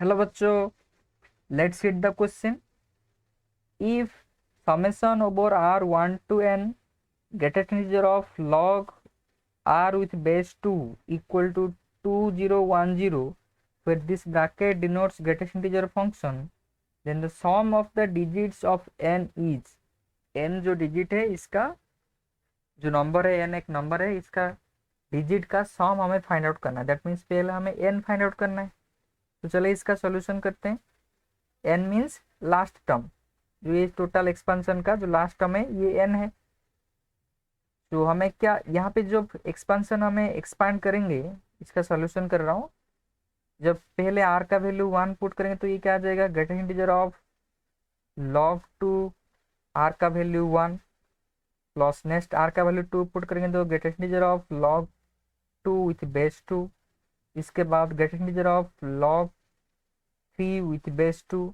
Hello बच्चों, let's read the question. If summation over r 1 to n get an integer of log r with base 2 equal to 2010, where this bracket denotes greatest integer function, then the sum of the digits of n is. n जो digit है इसका, जो number है n एक number है, इसका digit का सम हमें फाइंड आउट करना है. दैट मीन्स पहले हमें n फाइंड आउट करना है. तो चलिए इसका सॉल्यूशन करते हैं. n मीन्स लास्ट टर्म, जो ये टोटल एक्सपेंशन का जो लास्ट टर्म है ये n है. तो हमें क्या यहाँ पे जो एक्सपेंशन हमें एक्सपांड करेंगे, इसका सॉल्यूशन कर रहा हूँ. जब पहले r का वैल्यू 1 पुट करेंगे तो ये क्या आ जाएगा, greater integer of log 2 r का वैल्यू 1 प्लस नेक्स्ट r का वैल्यू 2 पुट करेंगे तो greater integer of log 2 with base 2. इसके बाद greater integer of log 3 with base 2.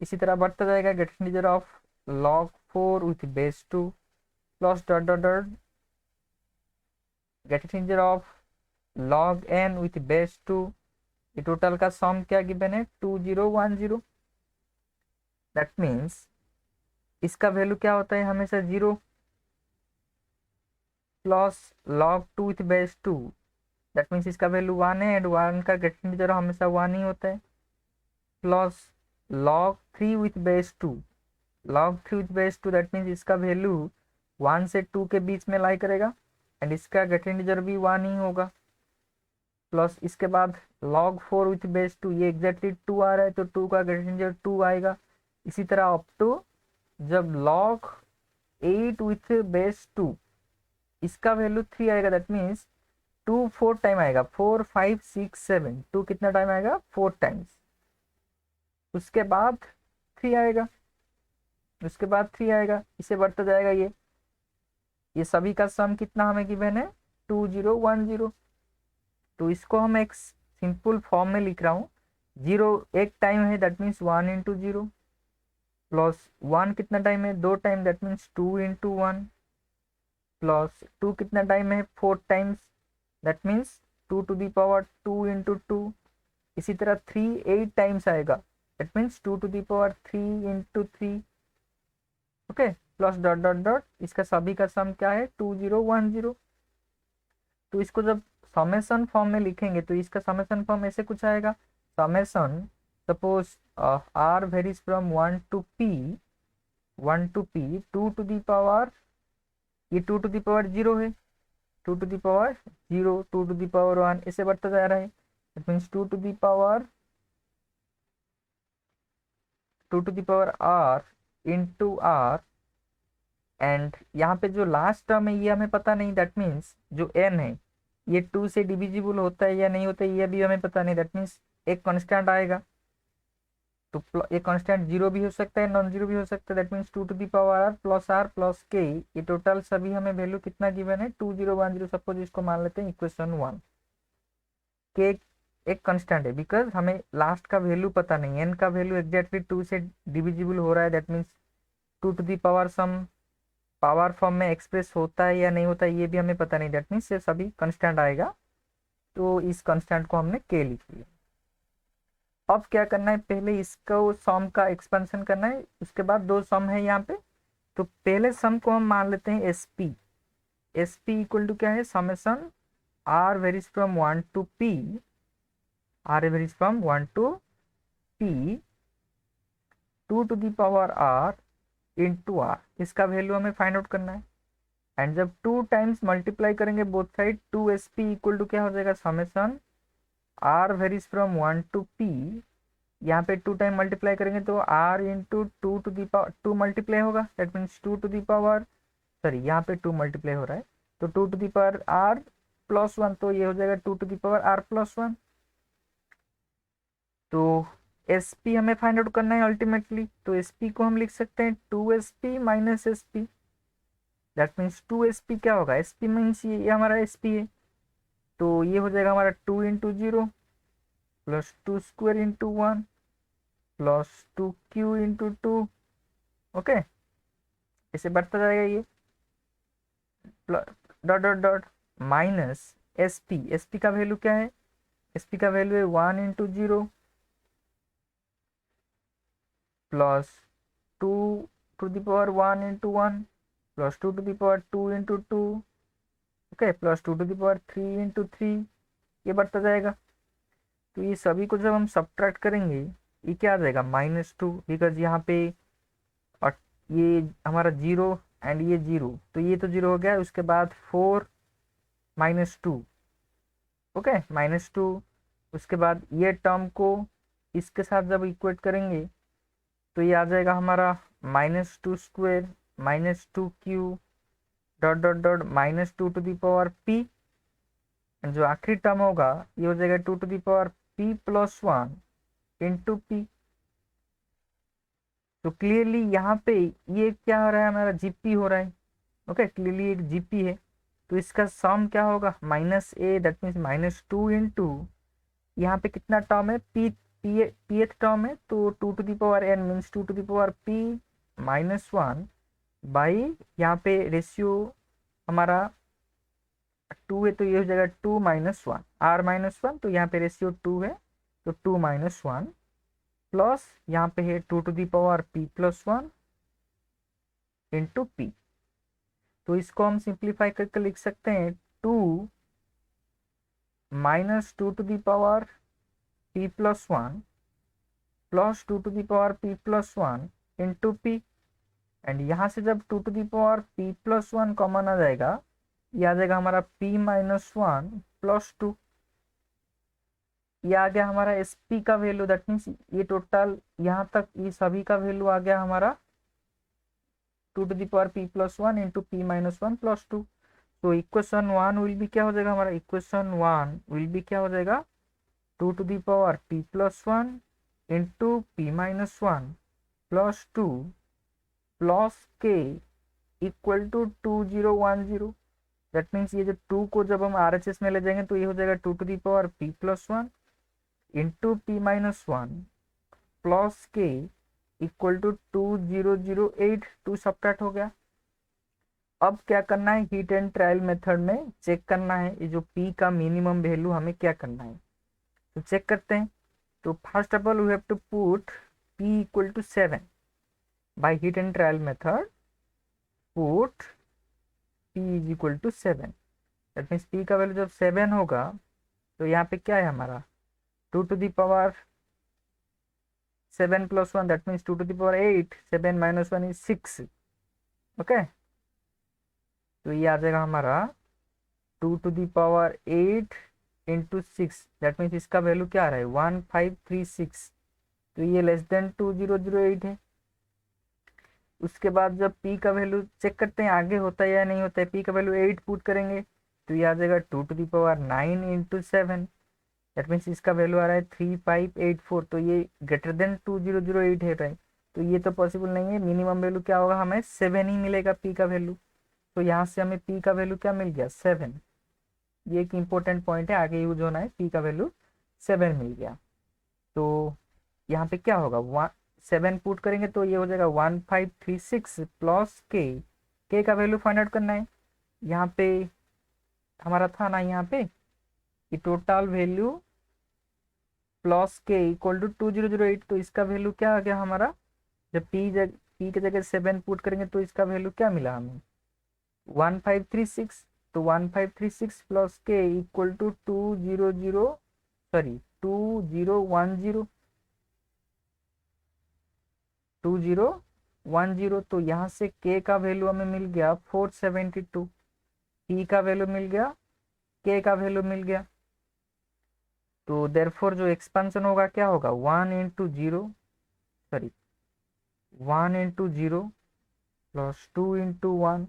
इसी तरह बढ़ता जाएगा greater integer of log 4 with base 2 plus dot dot dot greater integer of log n with base 2. ये total का सम क्या गिवन है, 2010. दैट मीन्स इसका वैल्यू क्या होता है हमेशा 0 plus log 2 with base 2. That means इसका वैल्यू 1 है एंड 1 का ग्रेटर इंटीजर हमेशा 1 ही होता है. Plus log 3 with base 2. log 3 with base 2 that means इसका वैल्यू 1 से 2 के बीच में लाई करेगा एंड इसका ग्रेटर इंटीजर भी 1 ही होगा. प्लस इसके बाद log 4 विथ बेस 2, ये एग्जैक्टली 2 आ रहा है तो 2 का ग्रेटर इंटीजर 2 आएगा. इसी तरह अप टू जब log 8 विथ बेस 2, इसका वैल्यू 3 आएगा. दैट मीन्स 2 4 टाइम आएगा, 4 5 6 7, 2 कितना टाइम आएगा, 4 टाइम्स. उसके बाद 3 आएगा, उसके बाद 3 आएगा, इसे बढ़ता जाएगा. ये सभी का सम कितना हमें गिवन है, 2010. तो इसको हम एक सिंपल फॉर्म में लिख रहा हूँ. 0 एक टाइम है दैट मीन्स 1 इंटू 0 प्लस 1 कितना टाइम है, 2 time that means 2 into 1 plus 2 कितना टाइम है, 4 times that means 2 to the power 2 into 2. इसी तरह 3 8 टाइम्स आएगा that means 2 to the power 3 into 3. Okay, plus dot dot dot इसका सभी का सम क्या है, 2010. तो इसको जब समेशन फॉर्म में लिखेंगे तो इसका समेशन फॉर्म ऐसे कुछ आएगा. Summation suppose r varies from 1 to p, 1 to p, 2 to the power, ये 2 टू दी पावर 0 है, 2 to the power 0, 2 to the power 1, ऐसे बढ़ता जा रहा है. It means 2 to the power r into r. And यहाँ पे जो लास्ट टर्म है ये हमें पता नहीं. दैट मीन्स जो n है ये 2 से डिविजिबल होता है या नहीं होता है ये भी हमें पता नहीं. दैट मीन्स एक कांस्टेंट आएगा तो एक कांस्टेंट 0 भी हो सकता है, नॉन जीरो भी हो सकता है. That means 2 to the power r plus k, ये टोटल सभी हमें वैल्यू कितना गिवन है, 2010. सपोज इसको मान लेते हैं इक्वेशन 1. k एक कांस्टेंट है बिकॉज हमें लास्ट का वैल्यू पता नहीं, n का वैल्यू एग्जैक्टली 2 से डिविजिबल हो रहा है. That means 2 to the power some power form में एक्सप्रेस होता है या नहीं होता है ये भी हमें पता नहीं. दैट मीन्स ये सभी कांस्टेंट आएगा. तो इस कांस्टेंट को हमने k लिख लिया. अब क्या करना है, पहले इसको सम का एक्सपेंशन करना है, उसके बाद दो सम है यहाँ पे. तो पहले सम को हम मान लेते हैं S P. S P equal to क्या है, summation r varies from 1 to p, r varies from 1 to p 2 to the power r into r. इसका वैल्यू हमें फाइंड आउट करना है. एंड जब 2 टाइम्स मल्टीप्लाई करेंगे both side, 2 S P equal to क्या हो जाएगा, summation r varies from 1 to p. यहाँ पे 2 टाइम मल्टीप्लाई करेंगे तो r into 2 to the power 2 multiply होगा. That means 2 to the power, sorry यहाँ पे 2 मल्टीप्लाई हो रहा है तो 2 to the power r plus 1, तो ये हो जाएगा 2 to the power r plus 1. तो एस पी हमें फाइंड आउट करना है अल्टीमेटली. तो एस पी को हम लिख सकते हैं 2 S P minus S P. That means 2 S P क्या होगा, एस पी मीन्स ये हमारा एस पी है तो ये हो जाएगा हमारा 2 into 0 plus 2 square into 1 plus 2 cube into 2. Okay, ऐसे बढ़ता जाएगा ये dot dot dot minus S P. S P का वैल्यू क्या है, एस पी का वैल्यू है 1 into 0 plus 2 to the power 1 into 1 plus 2 to the power 2 into 2, okay, plus 2 to the power 3 into 3, ये बढ़ता जाएगा। तो ये सभी को जब हम सब्ट्रैक्ट करेंगे ये क्या आ जाएगा -2, बिकॉज यहाँ पे और ये हमारा 0 एंड ये 0, तो ये तो 0 हो गया। उसके बाद 4 -2, ओके, -2। उसके बाद ये टर्म को इसके साथ जब इक्वेट करेंगे तो ये आ जाएगा हमारा -2² -2 dot dot dot -2 to the power p, जो आखिरी टर्म होगा ये हो जाएगा 2 to the power p plus 1 into p। तो क्लियरली यहाँ पे ये क्या हो रहा है, हमारा जीपी हो रहा है, ओके, क्लियरली एक जीपी है। तो इसका सम क्या होगा -a, दैट मीन्स -2 इंटू यहाँ पे कितना टर्म है, pth टर्म है, तो 2 to the power n means 2 to the power p -1 by यहाँ पे रेशियो हमारा 2 है, तो ये हो जाएगा 2 -1 r-1, तो यहाँ पे रेशियो 2 है, तो 2 -1 प्लस यहाँ पे है 2 to the power p plus 1 into p। तो इसको हम सिंप्लीफाई करके लिख सकते हैं 2 -2 to the power p plus 1 plus 2 to the power p plus 1 into p। And यहाँ से जब 2 to the power p plus 1 common आ जाएगा, ये आ जाएगा हमारा p -1 प्लस 2, ये आ गया हमारा sp का वैल्यू। दैट मीन्स ये टोटल यहाँ तक ये सभी का वैल्यू आ गया हमारा 2 to the power p plus 1 into p -1 plus 2। तो इक्वेशन 1 विल बी क्या हो जाएगा, हमारा इक्वेशन 1 विल बी क्या हो जाएगा 2 to the power p plus 1 into p -1 plus 2 plus k equal to 2010। That means ये जो 2 को जब हम RHS में ले जाएंगे तो ये हो जाएगा 2 to the power p plus 1 into p -1 plus k equal to 2008। 2 subtract हो गया। अब क्या करना है, हीट एंड ट्रायल मेथड में चेक करना है ये जो p का मिनिमम वैल्यू हमें क्या करना है, तो चेक करते हैं। तो first of all we have to put p equal to 7 by hit and trial method, put p is equal to 7। That means p का वैल्यू जब 7 होगा तो यहाँ पे क्या है हमारा 2 to the power 7 plus 1, that means 2 to the power 8, 7 -1 is 6, okay. तो ये आ जाएगा हमारा 2 to the power 8 into 6, that means इसका वैल्यू क्या आ रहा है 1536। तो ये लेस देन 2008 है। उसके बाद जब p का वैल्यू चेक करते हैं आगे होता है या नहीं होता है, p का वैल्यू 8 पुट करेंगे तो ये आ जाएगा 2 to the power 9 into 7, that means इसका वैल्यू आ रहा है 3584। तो ये ग्रेटर देन 2008 है, राइट। तो ये तो पॉसिबल नहीं है, मिनिमम वैल्यू क्या होगा, हमें 7 ही मिलेगा p का वैल्यू। तो यहाँ से हमें p का वैल्यू क्या मिल गया 7। ये एक इंपॉर्टेंट पॉइंट है, आगे यूज होना है, p का वैल्यू 7 मिल गया। तो यहाँ पे क्या होगा 7 पुट करेंगे तो ये हो जाएगा 1536 प्लस k का वैल्यू फाइंड आउट करना है। यहाँ पे हमारा था ना, यहाँ पे कि total value plus k equal to 2008, तो इसका वैल्यू क्या आ गया हमारा, जब p के जगह 7 पुट करेंगे तो इसका वैल्यू क्या मिला हमें 1536। तो 1536 प्लस k इक्वल टू 2010। तो यहाँ से k का वैल्यू हमें मिल गया 472, p का वैल्यू मिल गया, k का वैल्यू मिल गया। तो देयरफॉर जो एक्सपेंशन होगा क्या होगा 1 into 0 plus 2 into 1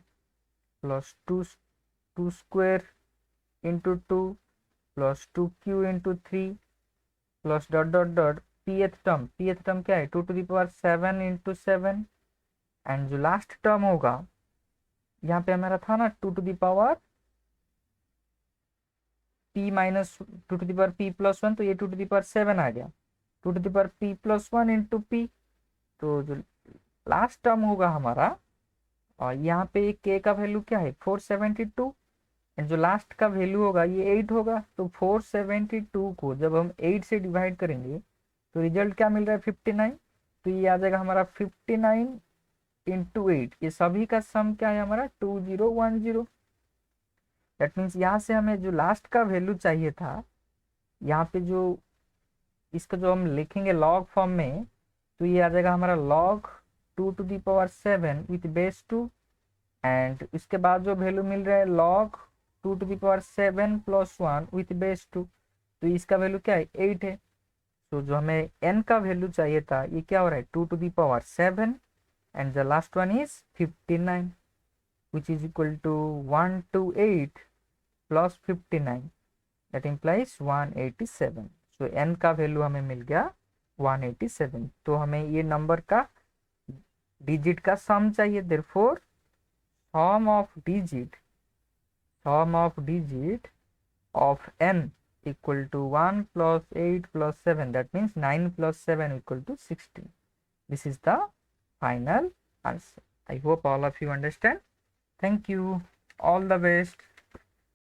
plus 2 square into 2 plus 2q into 3 plus dot dot dot pth term क्या है 2 to the power 7 into 7। And जो लास्ट टर्म होगा यहाँ पे हमारा था ना 2 to the power p minus 2 to the power p plus 1, तो ये 2 टू द पावर 7 आ गया, 2 to the power p plus 1 into p। तो जो लास्ट टर्म होगा हमारा, और यहाँ पे k का वैल्यू क्या है 472, एंड जो लास्ट का वैल्यू होगा ये 8 होगा। तो 472 को जब हम 8 से डिवाइड करेंगे तो रिजल्ट क्या मिल रहा है 59। तो ये आ जाएगा हमारा 59 इंटू 8, ये सभी का सम क्या है हमारा 2010। दैट मीन्स यहाँ से हमें जो लास्ट का वैल्यू चाहिए था, यहाँ पे जो इसका जो हम लिखेंगे लॉग फॉर्म में, तो ये आ जाएगा हमारा log 2 to the power 7 with base 2, and इसके बाद जो वैल्यू मिल रहा है log 2 to the power 7 plus 1 with base 2, तो इसका वैल्यू क्या है 8 है। तो जो हमें n का वैल्यू चाहिए था ये क्या हो रहा है 2 to the power 7, and the last one is 59 which is equal to 128 plus 59, that implies 187। So n का वैल्यू हमें मिल गया 187। तो हमें ये नंबर का डिजिट का सम चाहिए, therefore sum of digit of n equal to 1 plus 8 plus 7, that means 9 plus 7 equal to 16. This is the final answer. I hope all of you understand. Thank you. All the best.